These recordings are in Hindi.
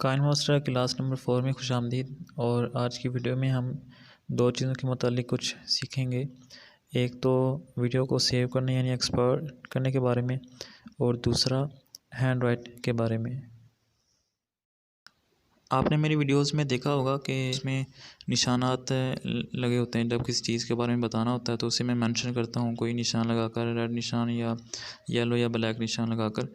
काइन मास्टर क्लास नंबर 4 में खुशामदीद। और आज की वीडियो में हम दो चीज़ों के मुतालिक कुछ सीखेंगे। एक तो वीडियो को सेव करने यानी एक्सपोर्ट करने के बारे में, और दूसरा हैंड राइट के बारे में। आपने मेरी वीडियोस में देखा होगा कि इसमें निशानात लगे होते हैं। जब किसी चीज़ के बारे में बताना होता है तो उसे मैं मेंशन करता हूँ, कोई निशान लगाकर, रेड निशान या येलो या ब्लैक निशान लगाकर,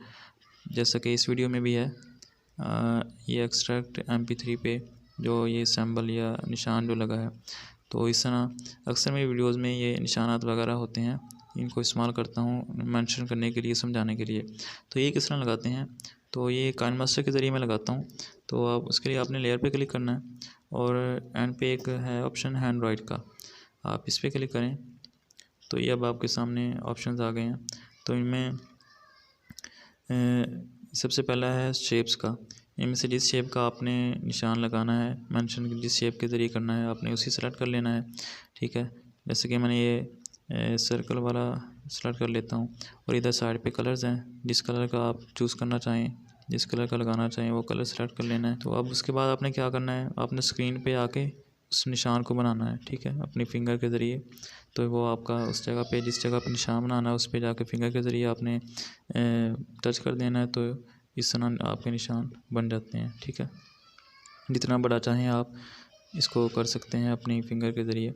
जैसा कि इस वीडियो में भी है। ये एक्सट्रैक्ट MP3 पे जो ये सिंबल या निशान जो लगा है, तो इस तरह अक्सर मेरी वीडियोस में ये निशानात वगैरह होते हैं। इनको इस्तेमाल करता हूँ मेंशन करने के लिए, समझाने के लिए। तो ये किस तरह लगाते हैं, तो ये काइन मास्टर के ज़रिए मैं लगाता हूँ। तो आप उसके लिए आपने लेयर पे क्लिक करना है और एंड पे एक है ऑप्शन हैंड राइट का, आप इस पर क्लिक करें। तो ये अब आपके सामने ऑप्शंस आ गए हैं। तो इनमें सबसे पहला है शेप्स का। इनमें से जिस शेप का आपने निशान लगाना है, मेंशन जिस शेप के ज़रिए करना है, आपने उसी सेलेक्ट कर लेना है। ठीक है, जैसे कि मैंने ये सर्कल वाला सेलेक्ट कर लेता हूँ। और इधर साइड पे कलर्स हैं, जिस कलर का आप चूज़ करना चाहें, जिस कलर का लगाना चाहें वो कलर सेलेक्ट कर लेना है। तो अब उसके बाद आपने क्या करना है, आपने स्क्रीन पे आके उस निशान को बनाना है। ठीक है, अपनी फिंगर के ज़रिए। तो वो आपका उस जगह पे, जिस जगह पे निशान बनाना है, उस पे जाके फिंगर के ज़रिए आपने टच कर देना है। तो इस तरह आपके निशान बन जाते हैं। ठीक है, जितना बड़ा चाहें आप इसको कर सकते हैं अपनी फिंगर के ज़रिए।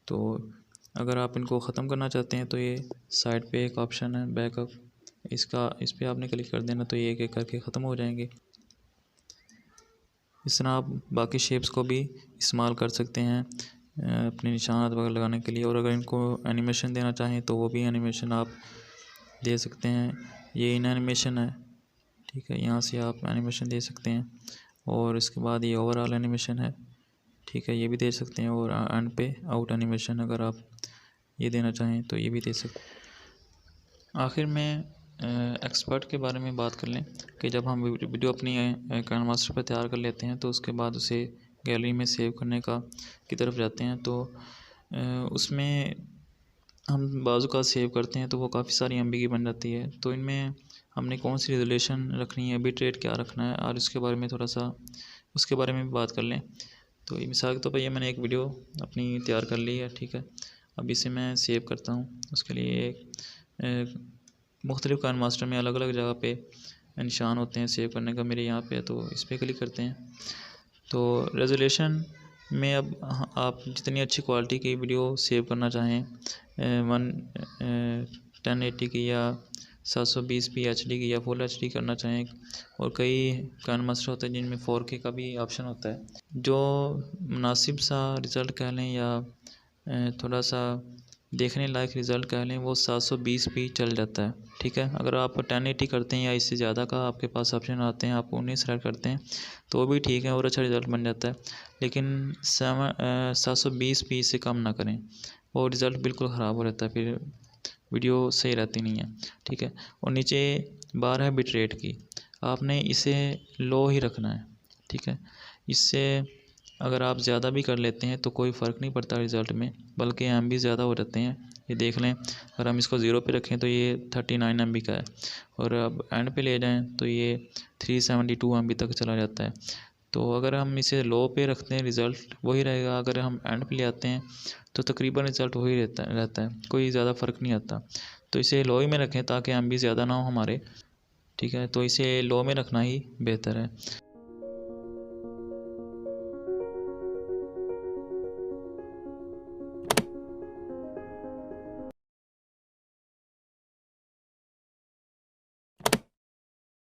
तो अगर आप इनको ख़त्म करना चाहते हैं तो ये साइड पे एक ऑप्शन है बैकअप, इस पर आपने क्लिक कर देना, तो ये एक एक करके ख़त्म हो जाएंगे। इस तरह आप बाकी शेप्स को भी इस्तेमाल कर सकते हैं अपने निशानात वगैरह लगाने के लिए। और अगर इनको एनिमेशन देना चाहें तो वो भी एनिमेशन आप दे सकते हैं। ये इन एनिमेशन है। ठीक है, यहाँ से आप एनिमेशन दे सकते हैं। और इसके बाद ये ओवरऑल एनिमेशन है। ठीक है, ये भी दे सकते हैं। और एंड पे आउट एनिमेशन अगर आप ये देना चाहें तो ये भी दे सकते हैं। आखिर में एक्सपर्ट के बारे में बात कर लें कि जब हम वीडियो अपनी काइन मास्टर पर तैयार कर लेते हैं तो उसके बाद उसे गैलरी में सेव करने की तरफ जाते हैं। तो उसमें हम बाजू का सेव करते हैं तो वो काफ़ी सारी MB की बन जाती है। तो इनमें हमने कौन सी रेजोल्यूशन रखनी है, बिट रेट क्या रखना है, और इसके बारे में थोड़ा सा उसके बारे में भी बात कर लें। तो मिसाल के तौर पर ये मैंने एक वीडियो अपनी तैयार कर ली है। ठीक है, अब इसे मैं सेव करता हूँ। उसके लिए मुख्तलिफ़ काइन मास्टर में अलग अलग जगह पे निशान होते हैं सेव करने का। मेरे यहाँ पे तो इस पर क्लिक करते हैं। तो रेजोल्यूशन में अब आप जितनी अच्छी क्वालिटी की वीडियो सेव करना चाहें, 1080 की या 720p HD की या फुल HD करना चाहें, और कई काइन मास्टर होते हैं जिनमें 4K का भी ऑप्शन होता है। जो मुनासिब सा रिज़ल्ट कह लें या थोड़ा सा देखने लायक रिज़ल्ट कह लें, वो 720p चल जाता है। ठीक है, अगर आप 1080 करते हैं या इससे ज़्यादा का आपके पास ऑप्शन आते हैं, आप उन्हें सेलेक्ट करते हैं तो वो भी ठीक है और अच्छा रिज़ल्ट बन जाता है। लेकिन 720p से कम ना करें, वो रिज़ल्ट बिल्कुल ख़राब हो जाता है, फिर वीडियो सही रहती नहीं है। ठीक है, और नीचे बार है बिट रेट की, आपने इसे लो ही रखना है। ठीक है, इससे अगर आप ज़्यादा भी कर लेते हैं तो कोई फ़र्क नहीं पड़ता रिज़ल्ट में, बल्कि MB ज़्यादा हो जाते हैं। ये देख लें, अगर हम इसको 0 पे रखें तो ये 39 MB का है, और अब एंड पे ले जाएं तो ये 372 MB तक चला जाता है। तो अगर हम इसे लो पे रखते हैं रिज़ल्ट वही रहेगा, अगर हम एंड पे ले आते हैं तो तकरीबन रिज़ल्ट वही रहता है, कोई ज़्यादा फ़र्क नहीं आता। तो इसे लो ही में रखें ताकि MB ज़्यादा ना हो हमारे। ठीक है, तो इसे लो में रखना ही बेहतर है।